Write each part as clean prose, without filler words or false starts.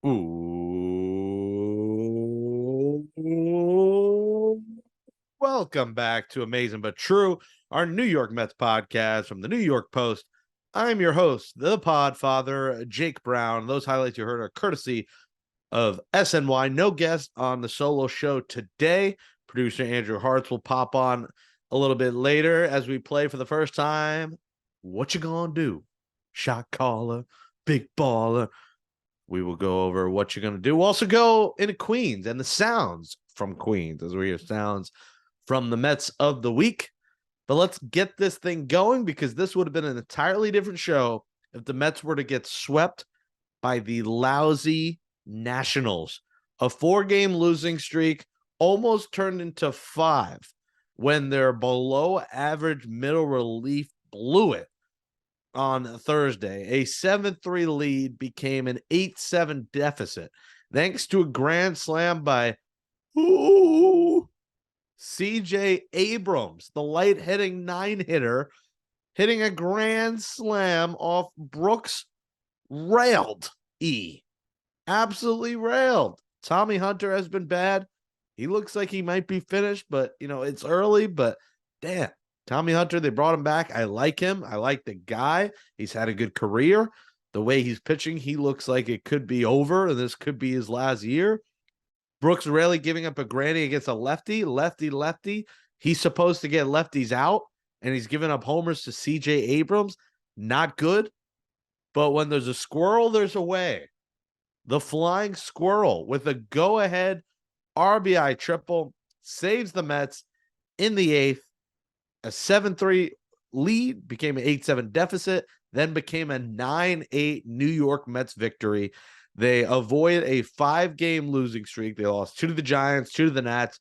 Ooh. Welcome back to Amazin But True, our New York Mets podcast from the New York Post. I'm your host, the Podfather, Jake Brown. Those highlights you heard are courtesy of SNY. No guest on the solo show today. Producer Andrew Harts will pop on a little bit later as we play for the first time. What you gonna do? Shot caller, big baller. We will go over what you're going to do. We'll also go into Queens and the sounds from Queens as we hear sounds from the Mets of the week. But let's get this thing going because this would have been an entirely different show if the Mets were to get swept by the lousy Nationals. A 4-game losing streak almost turned into 5 when their below average middle relief blew it on Thursday. A 7-3 lead became an 8-7 deficit thanks to a grand slam by CJ Abrams, the light-hitting 9-hitter, hitting a grand slam off Brooks railed Absolutely railed. Tommy Hunter has been bad. He looks like he might be finished, but, it's early, but damn. Tommy Hunter, they brought him back. I like him. I like the guy. He's had a good career. The way he's pitching, he looks like it could be over, and this could be his last year. Brooks Raley giving up a granny against a lefty. He's supposed to get lefties out, and he's giving up homers to CJ Abrams. Not good. But when there's a squirrel, there's a way. The Flying Squirrel with a go-ahead RBI triple saves the Mets in the 8th. A 7-3 lead became an 8-7 deficit, then became a 9-8 New York Mets victory. They avoid a 5-game losing streak. They lost 2 to the Giants, 2 to the Nats,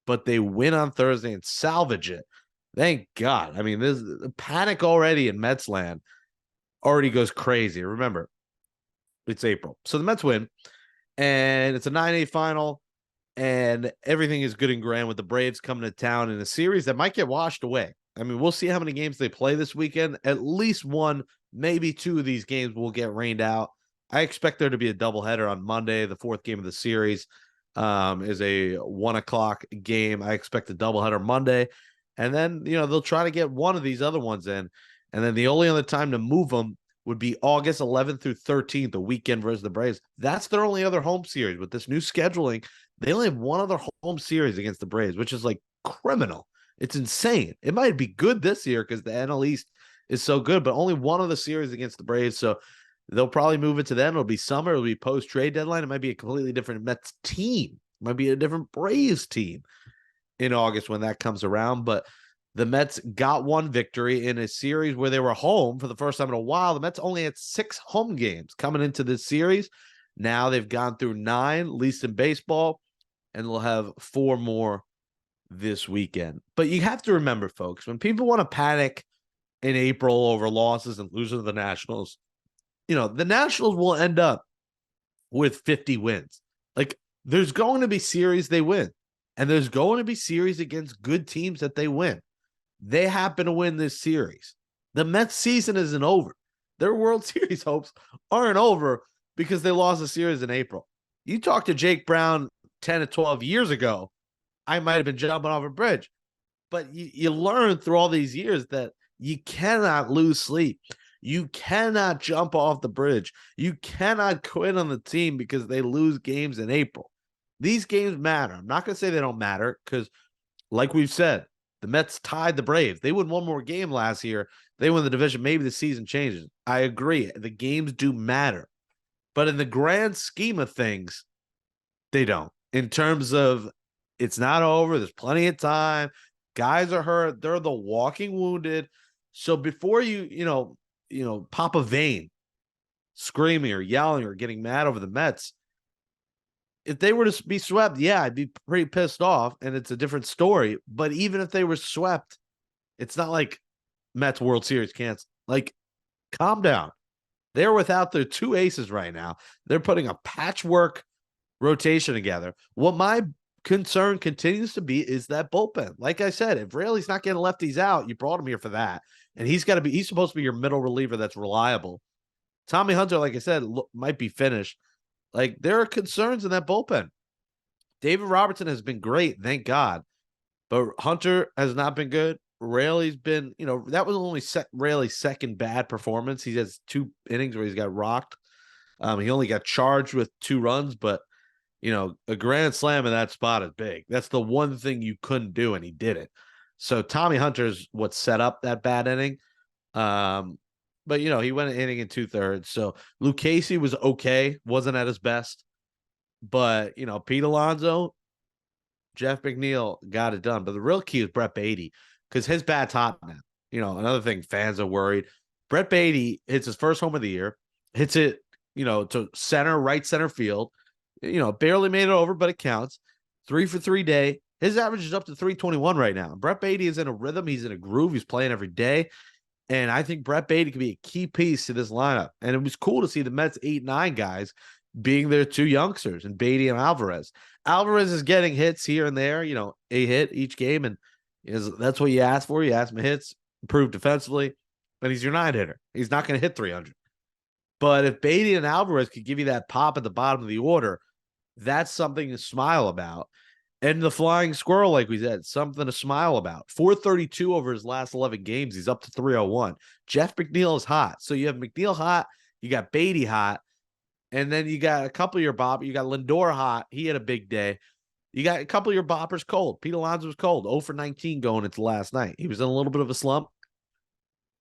but they win on Thursday and salvage it. Thank God. I mean, this panic already in Mets land already goes crazy. Remember, it's April. So the Mets win, and it's a 9-8 final. And everything is good and grand with the Braves coming to town in a series that might get washed away. I mean, we'll see how many games they play this weekend. At least 1, maybe 2 of these games will get rained out. I expect there to be a doubleheader on Monday. The 4th game of the series is a 1:00 game. I expect a doubleheader Monday. And then, they'll try to get one of these other ones in. And then the only other time to move them would be August 11th through 13th, the weekend versus the Braves. That's their only other home series. With this new scheduling, they only have one other home series against the Braves, which is like criminal. It's insane. It might be good this year because the NL East is so good, but only one other series against the Braves. So they'll probably move it to then. It'll be summer. It'll be post-trade deadline. It might be a completely different Mets team. It might be a different Braves team in August when that comes around. But the Mets got one victory in a series where they were home for the first time in a while. The Mets only had 6 home games coming into this series. Now they've gone through 9, least in baseball, and they'll have 4 more this weekend. But you have to remember, folks, when people want to panic in April over losses and losing to the Nationals, the Nationals will end up with 50 wins. Like, there's going to be series they win, and there's going to be series against good teams that they win. They happen to win this series. The Mets season isn't over. Their World Series hopes aren't over because they lost a series in April. You talk to Jake Brown 10 to 12 years ago, I might have been jumping off a bridge. But you learn through all these years that you cannot lose sleep. You cannot jump off the bridge. You cannot quit on the team because they lose games in April. These games matter. I'm not going to say they don't matter because, like we've said, the Mets tied the Braves. They won one more game last year. They win the division. Maybe the season changes. I agree. The games do matter. But in the grand scheme of things, they don't. In terms of it's not over. There's plenty of time. Guys are hurt. They're the walking wounded. So before you pop a vein, screaming or yelling or getting mad over the Mets, if they were to be swept, yeah, I'd be pretty pissed off, and it's a different story. But even if they were swept, it's not like Mets World Series canceled. Like, calm down. They're without their 2 aces right now. They're putting a patchwork rotation together. What my concern continues to be is that bullpen. Like I said, if Raley's not getting lefties out, you brought him here for that. And he's supposed to be your middle reliever that's reliable. Tommy Hunter, like I said, might be finished. Like, there are concerns in that bullpen. David Robertson has been great, thank God. But Hunter has not been good. Raley's been, that was only Raley's second bad performance. He has 2 innings where he's got rocked. He only got charged with 2 runs, but a grand slam in that spot is big. That's the one thing you couldn't do, and he did it. So Tommy Hunter's what set up that bad inning. But he went an inning in 2/3. So Lucchesi was okay, wasn't at his best. But Pete Alonso, Jeff McNeil got it done. But the real key is Brett Baty, because his bat's hot now. Another thing, fans are worried. Brett Baty hits his first home of the year, hits it, to right center field. Barely made it over, but it counts. 3 for 3 day. His average is up to 321 right now. Brett Baty is in a rhythm. He's in a groove. He's playing every day. And I think Brett Baty could be a key piece to this lineup. And it was cool to see the Mets 8-9 guys being their 2 youngsters, and Baty and Alvarez. Alvarez is getting hits here and there, a hit each game. And that's what you ask for. You ask him hits, improve defensively, but he's your 9-hitter. He's not going to hit 300. But if Baty and Alvarez could give you that pop at the bottom of the order, that's something to smile about. And the Flying Squirrel, like we said, something to smile about. 432 over his last 11 games. He's up to 301. Jeff McNeil is hot. So you have McNeil hot. You got Baty hot. And then you got a couple of your boppers. You got Lindor hot. He had a big day. You got a couple of your boppers cold. Pete Alonso was cold. 0 for 19 going into last night. He was in a little bit of a slump.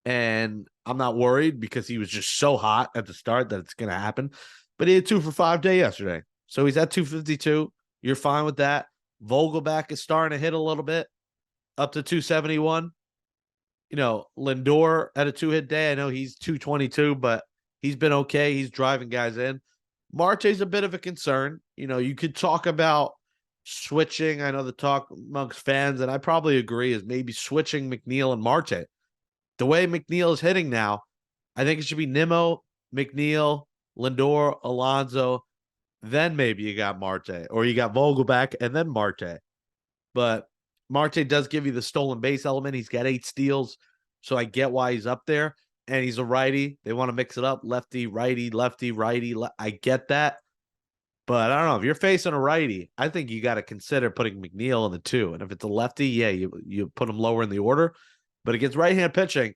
And I'm not worried because he was just so hot at the start that it's going to happen. But he had 2 for 5 day yesterday. So he's at 252. You're fine with that. Vogelback is starting to hit a little bit, up to 271. Lindor had a 2-hit day. I know he's 222, but he's been okay. He's driving guys in. Marte's a bit of a concern. You could talk about switching. I know the talk amongst fans, and I probably agree, is maybe switching McNeil and Marte. The way McNeil is hitting now, I think it should be Nimmo, McNeil, Lindor, Alonso. Then maybe you got Marte, or you got Vogelback and then Marte. But Marte does give you the stolen base element. He's got 8 steals, so I get why he's up there. And he's a righty. They want to mix it up. Lefty, righty, lefty, righty. I get that. But I don't know. If you're facing a righty, I think you got to consider putting McNeil in the 2. And if it's a lefty, yeah, you put him lower in the order. But against right-hand pitching,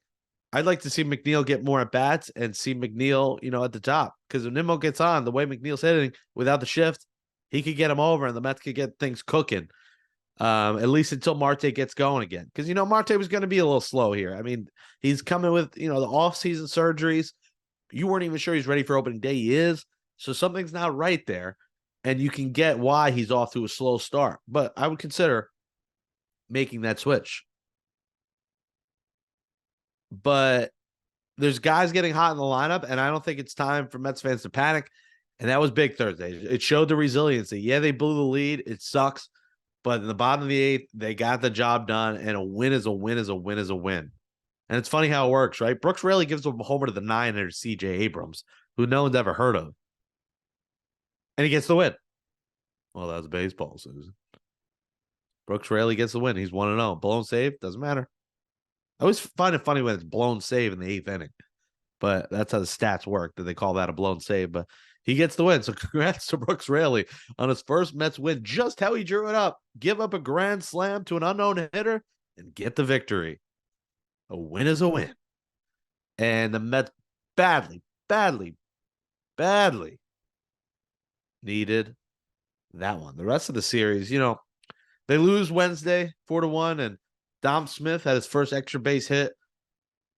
I'd like to see McNeil get more at bats and see McNeil, at the top. Because if Nimmo gets on, the way McNeil's hitting without the shift, he could get him over and the Mets could get things cooking. At least until Marte gets going again. Because, Marte was going to be a little slow here. I mean, he's coming with, the off-season surgeries. You weren't even sure he's ready for opening day. He is. So something's not right there. And you can get why he's off to a slow start. But I would consider making that switch. But there's guys getting hot in the lineup, and I don't think it's time for Mets fans to panic. And that was big Thursday. It showed the resiliency. Yeah, they blew the lead. It sucks. But in the bottom of the 8th, they got the job done, and a win is a win is a win is a win. And it's funny how it works, right? Brooks Raley gives a homer to the 9-hitter C.J. Abrams, who no one's ever heard of. And he gets the win. Well, that's baseball, Susan. Brooks Raley gets the win. He's 1-0. Blown save, doesn't matter. I always find it funny when it's blown save in the 8th inning. But that's how the stats work, that they call that a blown save. But he gets the win. So congrats to Brooks Raley on his first Mets win. Just how he drew it up. Give up a grand slam to an unknown hitter and get the victory. A win is a win. And the Mets badly needed that one. The rest of the series, they lose Wednesday 4-1, and Dom Smith had his first extra base hit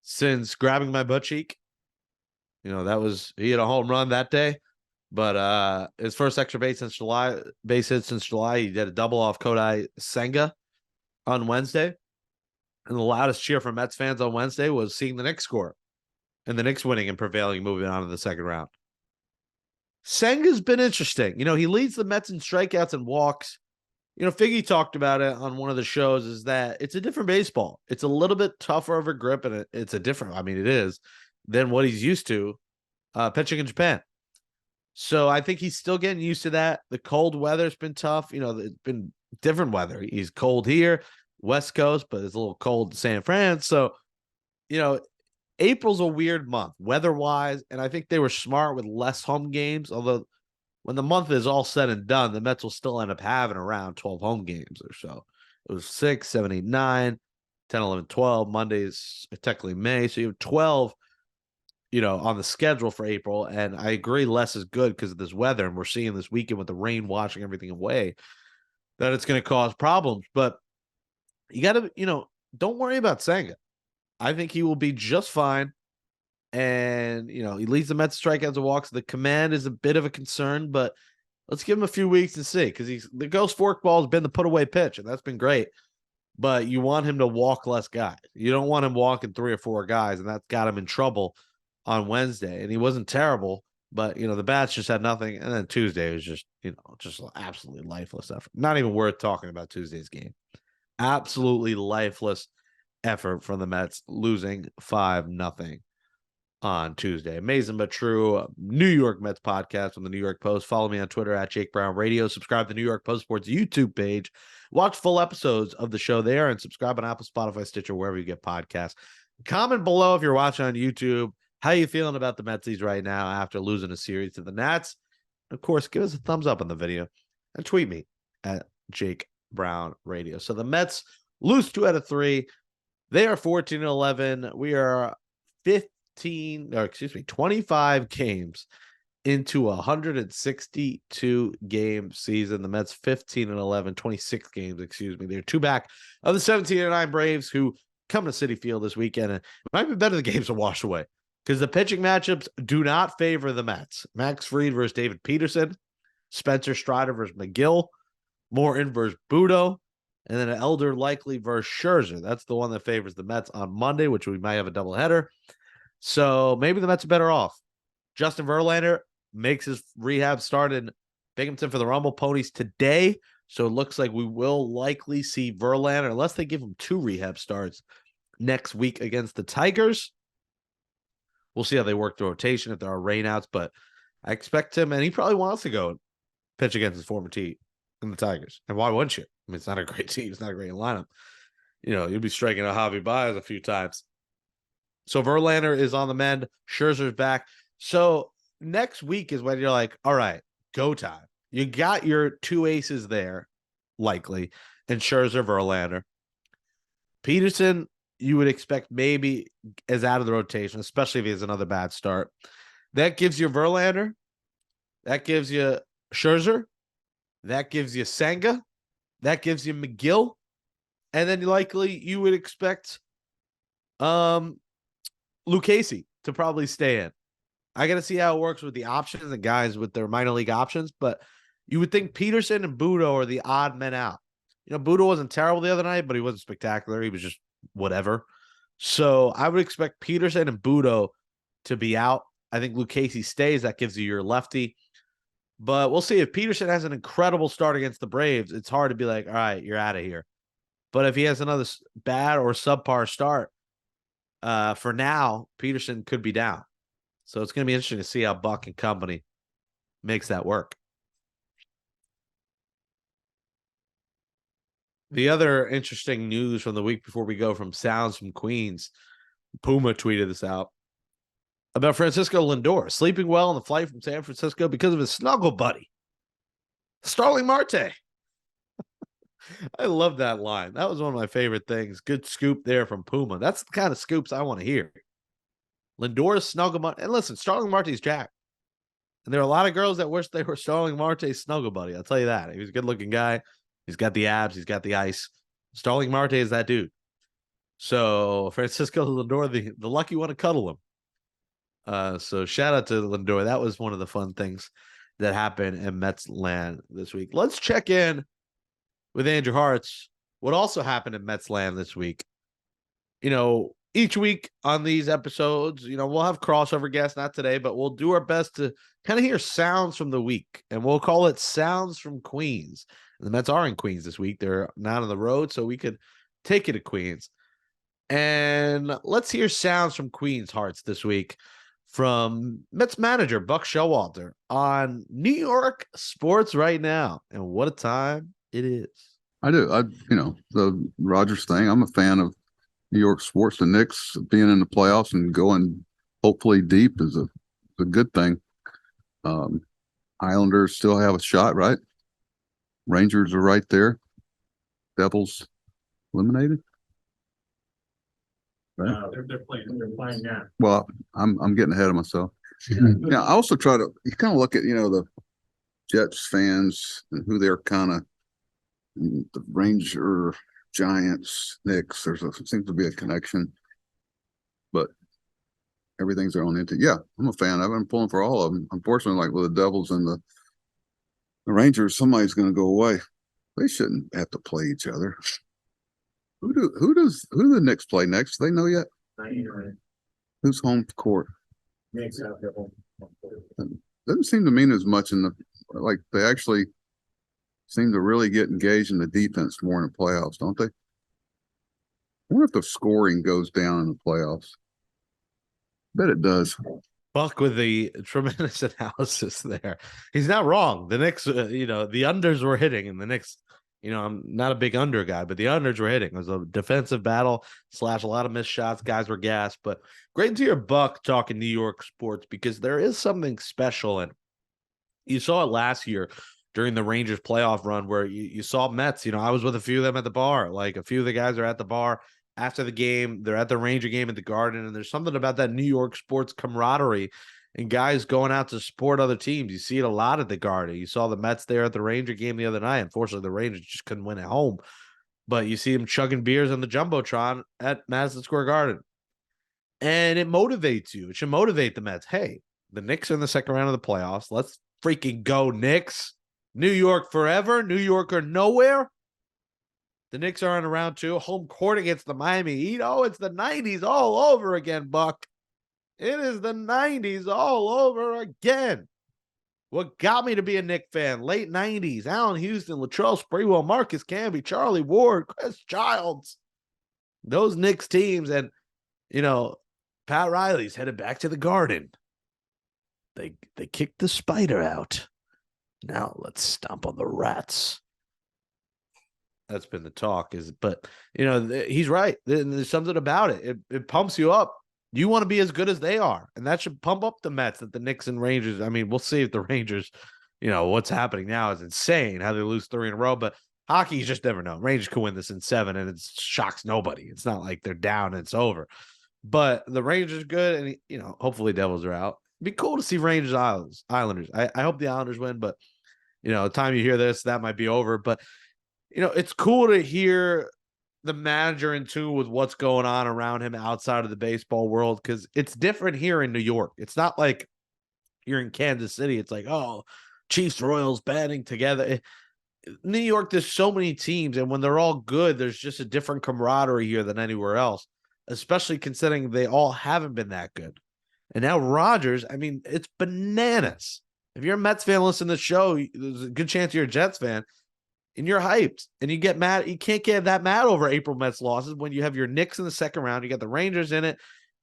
since grabbing my butt cheek. He had a home run that day, but his first extra base hit since July. He did a double off Kodai Senga on Wednesday. And the loudest cheer from Mets fans on Wednesday was seeing the Knicks score and the Knicks winning and prevailing, moving on to the second round. Senga's been interesting. He leads the Mets in strikeouts and walks. Figgy talked about it on one of the shows, is that it's a different baseball. It's a little bit tougher of a grip, and it's a different, it is, than what he's used to pitching in Japan. So I think he's still getting used to that. The cold weather's been tough. It's been different weather. He's cold here, West Coast, but it's a little cold in San Fran. So, April's a weird month weather-wise, and I think they were smart with less home games, although when the month is all said and done, the Mets will still end up having around 12 home games or so. It was 6, 7, 8, 9, 10, 11, 12. Mondays technically May. So you have 12, on the schedule for April. And I agree less is good because of this weather. And we're seeing this weekend with the rain washing everything away that it's going to cause problems. But you got to, don't worry about Senga. I think he will be just fine. And, he leads the Mets strikeouts and walks. The command is a bit of a concern, but let's give him a few weeks and see, because the ghost forkball has been the put away pitch, and that's been great. But you want him to walk less guys. You don't want him walking 3 or 4 guys, and that's got him in trouble on Wednesday. And he wasn't terrible, but the bats just had nothing. And then Tuesday was just absolutely lifeless effort. Not even worth talking about Tuesday's game. Absolutely lifeless effort from the Mets, losing 5-0 on Tuesday. Amazing but true New York Mets podcast from the New York Post. Follow me on Twitter at Jake Brown Radio. Subscribe to the New York Post Sports YouTube page. Watch full episodes of the show there, and subscribe on Apple, Spotify, Stitcher, wherever you get podcasts. Comment below if you're watching on YouTube. How you feeling about the Metsies right now after losing a series to the Nats? Of course, give us a thumbs up on the video and tweet me at Jake Brown Radio. So the Mets lose 2 out of 3. They are 14-11. We are 25 games into a 162 game season. The Mets 15-11, 26 games, They're 2 back of the 17-9 Braves, who come to Citi Field this weekend. And it might be better the games are washed away, because the pitching matchups do not favor the Mets. Max Fried versus David Peterson, Spencer Strider versus McGill, Morton versus Budo, and then an Elder Likely versus Scherzer. That's the one that favors the Mets on Monday, which we might have a doubleheader. So maybe the Mets are better off. Justin Verlander makes his rehab start in Binghamton for the Rumble Ponies today. So it looks like we will likely see Verlander, unless they give him 2 rehab starts next week against the Tigers. We'll see how they work the rotation if there are rainouts, but I expect him, and he probably wants to go pitch against his former team in the Tigers. And why wouldn't you? I mean, it's not a great team. It's not a great lineup. You'll be striking out Javi Baez a few times. So Verlander is on the mend. Scherzer's back. So next week is when you're like, all right, go time. You got your 2 aces there, likely, and Scherzer, Verlander. Peterson, you would expect maybe is out of the rotation, especially if he has another bad start. That gives you Verlander. That gives you Scherzer. That gives you Senga. That gives you McGill. And then likely you would expect Lucchesi to probably stay in. I got to see how it works with the options and guys with their minor league options, but you would think Peterson and Budo are the odd men out. Budo wasn't terrible the other night, but he wasn't spectacular. He was just whatever. So I would expect Peterson and Budo to be out. I think Lucchesi stays. That gives you your lefty. But we'll see. If Peterson has an incredible start against the Braves, it's hard to be like, all right, you're out of here. But if he has another bad or subpar start, for now, Peterson could be down. So it's going to be interesting to see how Buck and company makes that work. The other interesting news from the week before we go from Sounds from Queens, Puma tweeted this out about Francisco Lindor sleeping well on the flight from San Francisco because of his snuggle buddy, Starling Marte. I love that line. That was one of my favorite things. Good scoop there from Puma. That's the kind of scoops I want to hear. Lindor's snuggle buddy. And listen, Starling Marte's jacked. And there are a lot of girls that wish they were Starling Marte's snuggle buddy. I'll tell you that. He was a good-looking guy. He's got the abs. He's got the ice. Starling Marte is that dude. So Francisco Lindor, the lucky one to cuddle him. So shout out to Lindor. That was one of the fun things that happened in Mets land this week. Let's check in with Andrew Harts. What also happened in Mets land this week? Each week on these episodes, we'll have crossover guests, not today, but we'll do our best to kind of hear sounds from the week, and we'll call it Sounds from Queens. And the Mets are in Queens this week. They're not on the road, so we could take you to Queens. And let's hear sounds from Queens, Harts, this week from Mets manager Buck Showalter on New York sports right now. And what a time it is. I do. The Rogers thing, I'm a fan of New York sports. The Knicks being in the playoffs and going hopefully deep is a good thing. Islanders still have a shot, right? Rangers are right there. Devils eliminated. Right? No, they're playing now. Well, I'm getting ahead of myself. Yeah, I also try to you kind of look at the Jets fans and who they're kind of the Ranger, Giants, Knicks. Seems to be a connection, but everything's their own entity. Yeah, I'm a fan. I've been pulling for all of them. Unfortunately, like with the Devils and the Rangers, somebody's going to go away. They shouldn't have to play each other. Who do the Knicks play next? Do they know yet? Who's home court? Doesn't seem to mean as much like they actually seem to really get engaged in the defense more in the playoffs, don't they? I wonder if the scoring goes down in the playoffs. Bet it does. Buck with the tremendous analysis there. He's not wrong. The Knicks, the unders were hitting, and the Knicks, I'm not a big under guy, but the unders were hitting. It was a defensive battle / a lot of missed shots. Guys were gassed, but great to hear Buck talking New York sports because there is something special. And you saw it last year during the Rangers playoff run where you saw Mets. I was with a few of them at the bar. Like a few of the guys are at the bar after the game. They're at the Ranger game at the Garden, and there's something about that New York sports camaraderie and guys going out to support other teams. You see it a lot at the Garden. You saw the Mets there at the Ranger game the other night. Unfortunately, the Rangers just couldn't win at home, but you see them chugging beers on the Jumbotron at Madison Square Garden, and it motivates you. It should motivate the Mets. Hey, the Knicks are in the second round of the playoffs. Let's freaking go, Knicks. New York forever. New York or nowhere. The Knicks are on round 2. Home court against the Miami Heat. Oh, it's the 90s all over again, Buck. It is the 90s all over again. What got me to be a Knicks fan? Late 90s. Allen Houston, Latrell Sprewell, Marcus Camby, Charlie Ward, Chris Childs. Those Knicks teams. And, Pat Riley's headed back to the Garden. They kicked the spider out. Now let's stomp on the rats. That's been the talk. But he's right. There's something about it. It pumps you up. You want to be as good as they are, and that should pump up the Mets. That the Knicks and Rangers. I mean, we'll see if the Rangers. What's happening now is insane. How they lose 3 in a row, but hockey, you just never know. Rangers can win this in 7, and it shocks nobody. It's not like they're down and it's over. But the Rangers are good, and hopefully Devils are out. It'd be cool to see Rangers Islanders. I hope the Islanders win, but the time you hear this, that might be over. But it's cool to hear the manager in tune with what's going on around him outside of the baseball world, because it's different here in New York. It's not like you're in Kansas City. It's like, oh, Chiefs, Royals banding together. New York, there's so many teams, and when they're all good, there's just a different camaraderie here than anywhere else, especially considering they all haven't been that good. And now Rodgers, I mean, it's bananas. If you're a Mets fan listening to the show, there's a good chance you're a Jets fan. And you're hyped, and you get mad. You can't get that mad over April Mets losses when you have your Knicks in the second round. You got the Rangers in it,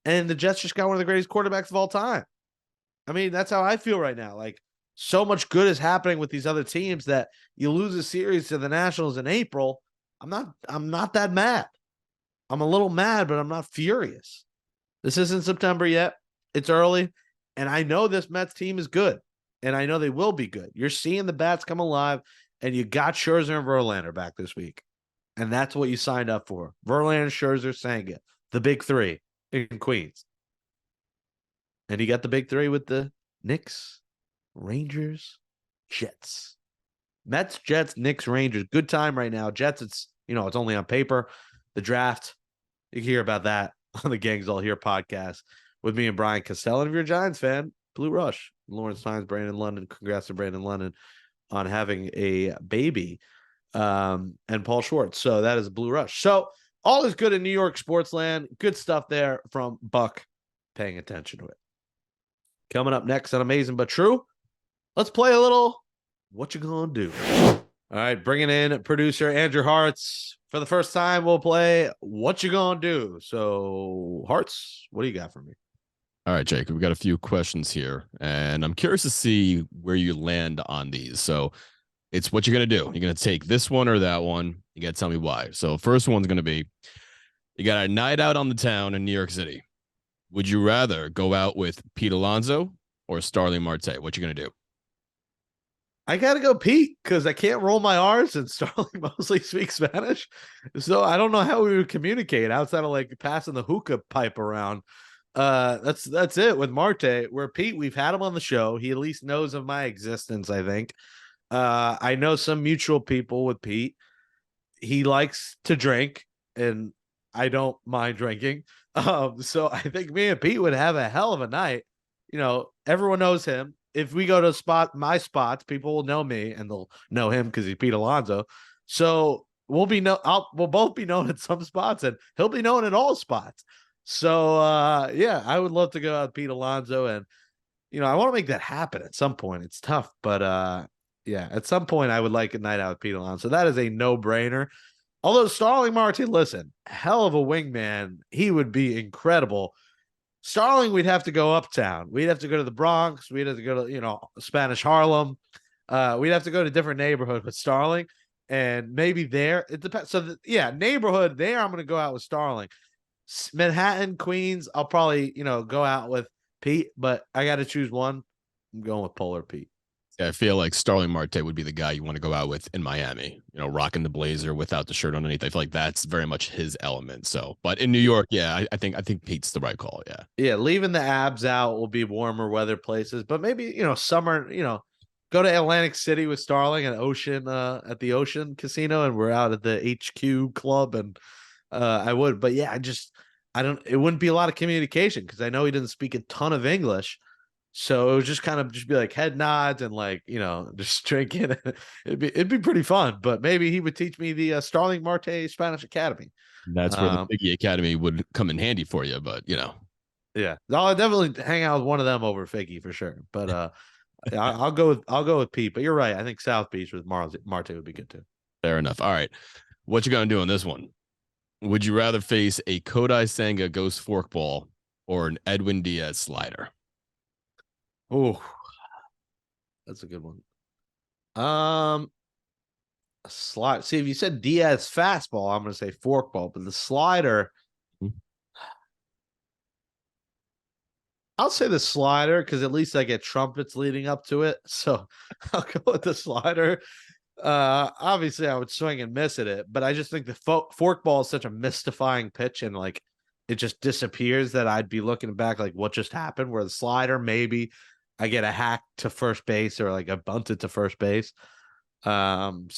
and the Jets just got one of the greatest quarterbacks of all time. I mean, that's how I feel right now. Like, so much good is happening with these other teams that you lose a series to the Nationals in April. I'm not that mad. I'm a little mad, but I'm not furious. This isn't September yet. It's early, and I know this Mets team is good, and I know they will be good. You're seeing the bats come alive. And you got Scherzer and Verlander back this week. And that's what you signed up for. Verlander, Scherzer, Senga. The big 3 in Queens. And you got the big 3 with the Knicks, Rangers, Jets. Mets, Jets, Knicks, Rangers. Good time right now. Jets, it's only on paper. The draft, you can hear about that on the Gangs All Here podcast with me and Brian Costello. And if you're a Giants fan, Blue Rush. Lawrence Tynes, Brandon London. Congrats to Brandon London on having a baby, and Paul Schwartz. So that is a Blue Rush. So all is good in New York sports land. Good stuff there from Buck, paying attention to it. Coming up next on Amazin But True, let's play a little What You Gonna Do. All right, bringing in producer Andrew Harts. For the first time, we'll play What You Gonna Do. So, Harts, what do you got for me? All right, Jake, we've got a few questions here, and I'm curious to see where you land on these. So it's what you're going to do. You're going to take this one or that one. You got to tell me why. So first one's going to be, you got a night out on the town in New York City. Would you rather go out with Pete Alonso or Starling Marte? What you going to do? I gotta go Pete because I can't roll my R's and Starling mostly speaks Spanish. So I don't know how we would communicate outside of like passing the hookah pipe around. That's it with Marte. Where Pete, we've had him on the show. He at least knows of my existence, I think. I know some mutual people with Pete. He likes to drink, and I don't mind drinking. So I think me and Pete would have a hell of a night. Everyone knows him. If we go to my spots, people will know me and they'll know him because he's Pete Alonso. So we'll both be known at some spots, and he'll be known at all spots. So yeah, I would love to go out with Pete Alonso, and I want to make that happen at some point. It's tough, but yeah, at some point I would like a night out with Pete Alonso. That is a no-brainer. Although Starling Marte, listen, hell of a wingman. He would be incredible. Starling, we'd have to go uptown. We'd have to go to the Bronx. We'd have to go to, Spanish Harlem. We'd have to go to different neighborhood with Starling. And maybe there, it depends. So, yeah, neighborhood there, I'm going to go out with Starling. Manhattan, Queens, I'll probably, go out with Pete, but I got to choose one. I'm going with Polar Pete. Yeah, I feel like Starling Marte would be the guy you want to go out with in Miami, rocking the blazer without the shirt underneath. I feel like that's very much his element. So, but in New York, yeah, I think Pete's the right call. Yeah. Yeah. Leaving the abs out will be warmer weather places, but maybe, summer, go to Atlantic City with Starling and Ocean, at the Ocean Casino, and we're out at the HQ club. And, I would, but yeah, it wouldn't be a lot of communication because I know he doesn't speak a ton of English. So it would just kind of be like head nods and like, just drinking. It'd be pretty fun, but maybe he would teach me the Starling Marte Spanish Academy. That's where the Biggie Academy would come in handy for you, but yeah, I'll definitely hang out with one of them over Figgy for sure. But I'll go with Pete. But you're right. I think South Beach with Marte would be good too. Fair enough. All right, what you gonna do on this one? Would you rather face a Kodai Senga ghost forkball or an Edwin Diaz slider? Oh, that's a good one. Slide. See, if you said Diaz fastball, I'm going to say forkball, but the slider, I'll say the slider because at least I get trumpets leading up to it. So I'll go with the slider. Obviously, I would swing and miss at it, but I just think the forkball is such a mystifying pitch, and like it just disappears that I'd be looking back like what just happened. Where the slider, maybe I get a hack to first base or like a bunted to first base. So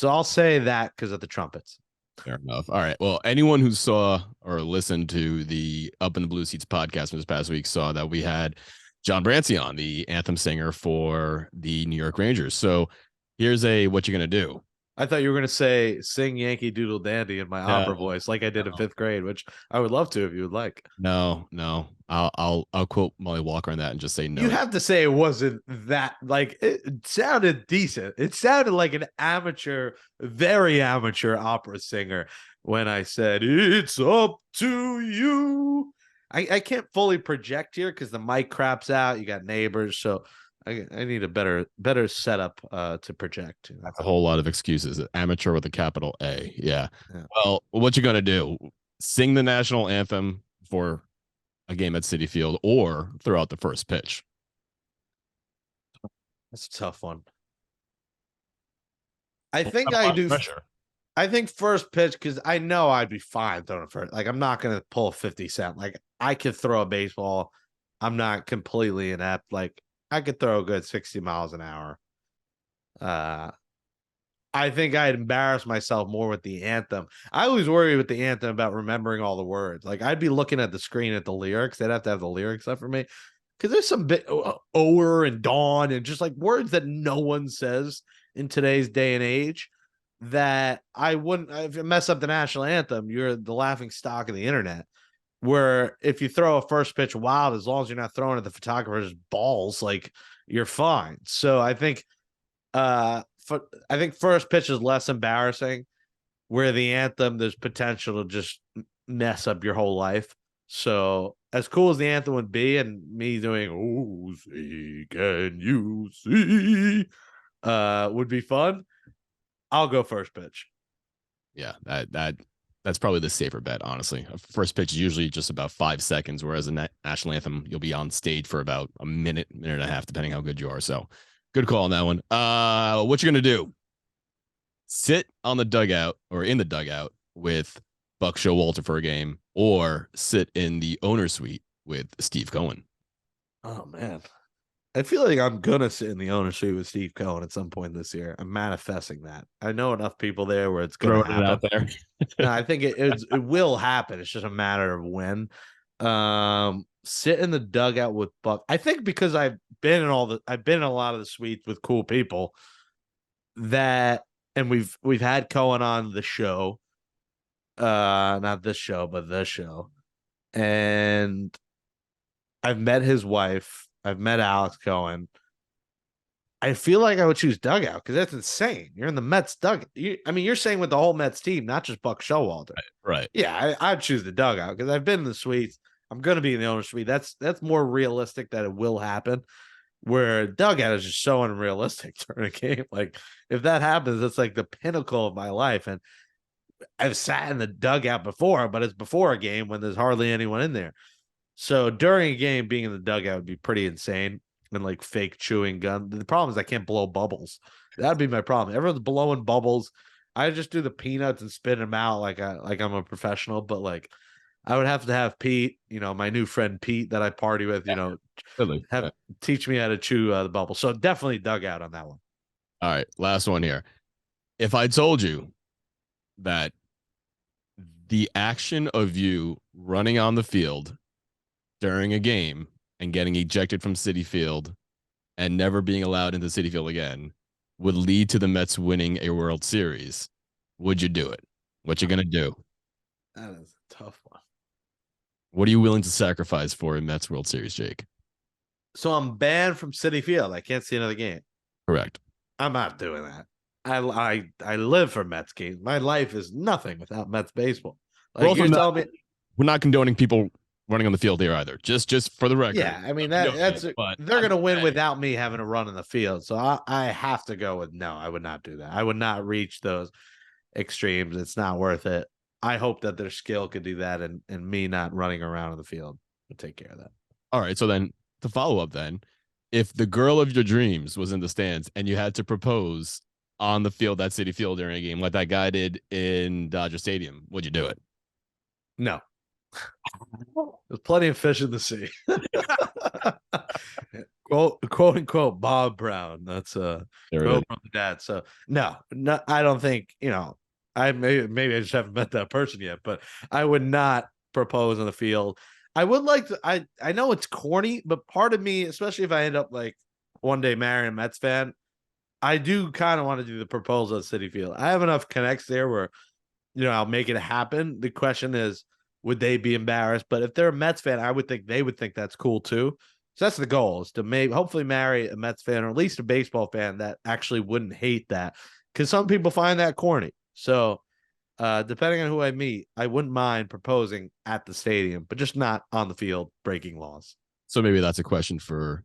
I'll say that because of the trumpets. Fair enough. All right. Well, anyone who saw or listened to the Up in the Blue Seats podcast from this past week saw that we had John Brancy on, the anthem singer for the New York Rangers. So here's what you're going to do. I thought you were going to say sing Yankee Doodle Dandy in my opera voice like I did in 5th grade, which I would love to if you would like. No. I'll quote Molly Walker on that and just say no. You have to say it wasn't that, like, it sounded decent. It sounded like an amateur, very amateur opera singer when I said, "It's up to you." I can't fully project here because the mic craps out. You got neighbors, so I need a better setup to project. That's a whole lot of excuses. Amateur with a capital A. Yeah. Well, what you gonna do? Sing the national anthem for a game at Citi Field or throw out the first pitch? That's a tough one. I think I do. Pressure. I think first pitch because I know I'd be fine throwing first. Like I'm not gonna pull a 50 cent. Like I could throw a baseball. I'm not completely inept. Like I could throw a good 60 miles an hour. I think I'd embarrass myself more with the anthem. I always worry with the anthem about remembering all the words. Like I'd be looking at the screen at the lyrics. They'd have to have the lyrics up for me. Because there's some bit o'er and dawn and just like words that no one says in today's day and age that I wouldn't, if you mess up the national anthem, you're the laughing stock of the internet. Where if you throw a first pitch wild, as long as you're not throwing at the photographer's balls, like you're fine. So I think first pitch is less embarrassing, where the anthem there's potential to just mess up your whole life. So as cool as the anthem would be, and me doing "Oh, see, can you see" would be fun. I'll go first pitch. Yeah, that's probably the safer bet, honestly. A first pitch is usually just about 5 seconds, whereas a national anthem, you'll be on stage for about a minute and a half, depending how good you are. So Good call on that one. What you're gonna do? Sit on the dugout or in the dugout with Buck Showalter for a game, or sit in the owner suite with Steve Cohen. Oh man. I feel like I'm gonna sit in the owner suite with Steve Cohen at some point this year. I'm manifesting that. I know enough people there where it's gonna Throwing it out happen. there. No, I think it will happen. It's just a matter of when. Sit in the dugout with Buck. I think because I've been in a lot of the suites with cool people that, and we've had Cohen on the show. Not this show, but the show. And I've met his wife. I've met Alex Cohen. I feel like I would choose dugout because that's insane. You're in the Mets dugout. You're saying with the whole Mets team, not just Buck Showalter. Right. Yeah, I'd choose the dugout because I've been in the suites. I'm going to be in the owner suite. That's more realistic that it will happen. Where dugout is just so unrealistic during a game. Like if that happens, it's like the pinnacle of my life. And I've sat in the dugout before, but it's before a game when there's hardly anyone in there. So during a game, being in the dugout would be pretty insane and like fake chewing gum. The problem is I can't blow bubbles. That'd be my problem. Everyone's blowing bubbles. I just do the peanuts and spit them out like I'm a professional. But like I would have to have Pete, my new friend Pete that I party with, Really. teach me how to chew the bubble. So definitely dugout on that one. All right, last one here. If I told you that the action of you running on the field during a game and getting ejected from Citi Field and never being allowed into Citi Field again would lead to the Mets winning a World Series, would you do it? What you gonna do? That is a tough one. What are you willing to sacrifice for a Mets World Series, Jake? So I'm banned from Citi Field. I can't see another game. Correct. I'm not doing that. I live for Mets games. My life is nothing without Mets baseball. Like you're telling me, we're not condoning people running on the field here either. Just for the record. Yeah, I mean they're gonna win without me having to run in the field. So I have to go with no. I would not do that. I would not reach those extremes. It's not worth it. I hope that their skill could do that, and me not running around in the field would take care of that. All right. So then to follow up, then, if the girl of your dreams was in the stands and you had to propose on the field at Citi Field during a game like that guy did in Dodger Stadium, would you do it? No. There's plenty of fish in the sea. quote unquote Bob Brown. That's quote from the dad. So no, I don't think, I maybe I just haven't met that person yet, but I would not propose on the field. I would like to, I know it's corny, but part of me, especially if I end up like one day marrying a Mets fan, I do kind of want to do the proposal at Citi Field. I have enough connects there where, I'll make it happen. The question is, would they be embarrassed? But if they're a Mets fan, I would think they would think that's cool too. So that's the goal, is to hopefully marry a Mets fan or at least a baseball fan that actually wouldn't hate that. Because some people find that corny. So depending on who I meet, I wouldn't mind proposing at the stadium, but just not on the field breaking laws. So maybe that's a question for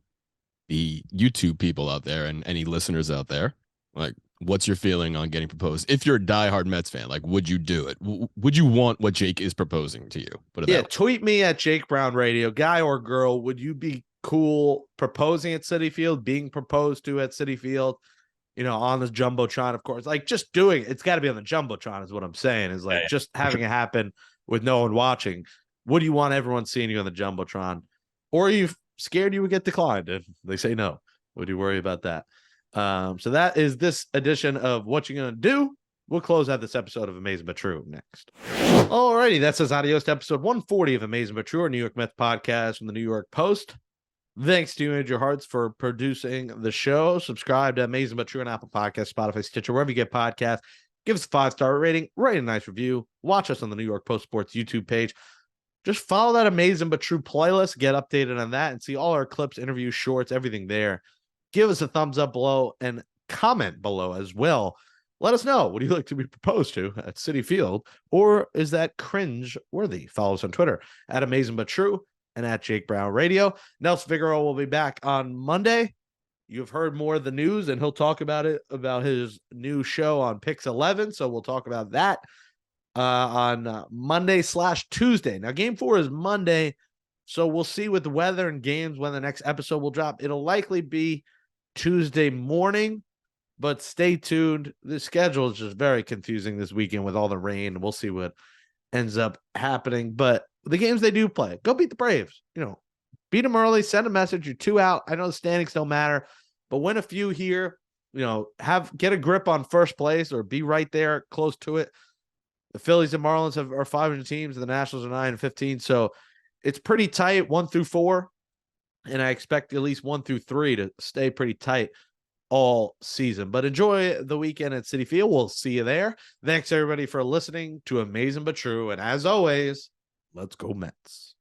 the YouTube people out there and any listeners out there. Like, what's your feeling on getting proposed? If you're a diehard Mets fan, like, would you do it? Would you want what Jake is proposing to you? Tweet me at Jake Brown Radio, guy or girl. Would you be cool proposing at Citi Field, being proposed to at Citi Field? On the Jumbotron, of course. Like, just doing it's got to be on the Jumbotron, is what I'm saying. Is like just having it happen with no one watching. Would you want everyone seeing you on the Jumbotron, or are you scared you would get declined if they say no? Would you worry about that? So that is this edition of What You Gonna Do. We'll close out this episode of Amazin But True next. Alrighty, that says adios to episode 140 of Amazin But True, our New York Mets podcast from the New York Post. Thanks to you, Andrew Harts, for producing the show. Subscribe to Amazin But True on Apple Podcasts, Spotify, Stitcher, wherever you get podcasts. Give us a 5-star rating, write a nice review. Watch us on the New York Post Sports YouTube page. Just follow that Amazin But True playlist, get updated on that, and see all our clips, interviews, shorts, everything there. Give us a thumbs up below and comment below as well. Let us know, would you like to be proposed to at Citi Field, or is that cringe worthy? Follow us on Twitter at Amazin But True and at Jake Brown Radio. Nelson Figueroa will be back on Monday. You've heard more of the news, and he'll talk about his new show on Pix 11. So we'll talk about that on Monday/Tuesday. Now, Game 4 is Monday, so we'll see with the weather and games when the next episode will drop. It'll likely be Tuesday morning. But stay tuned. The schedule is just very confusing this weekend with all the rain. We'll see what ends up happening. But the games they do play, go beat the Braves. Beat them early, send a message. You're 2 out. I know the standings don't matter, but win a few here. Get a grip on first place or be right there close to it. The Phillies and Marlins are 500 teams, and the Nationals are 9-15. So it's pretty tight, 1 through 4. And I expect at least 1 through 3 to stay pretty tight all season. But enjoy the weekend at Citi Field. We'll see you there. Thanks everybody for listening to Amazin But True. And as always, let's go Mets.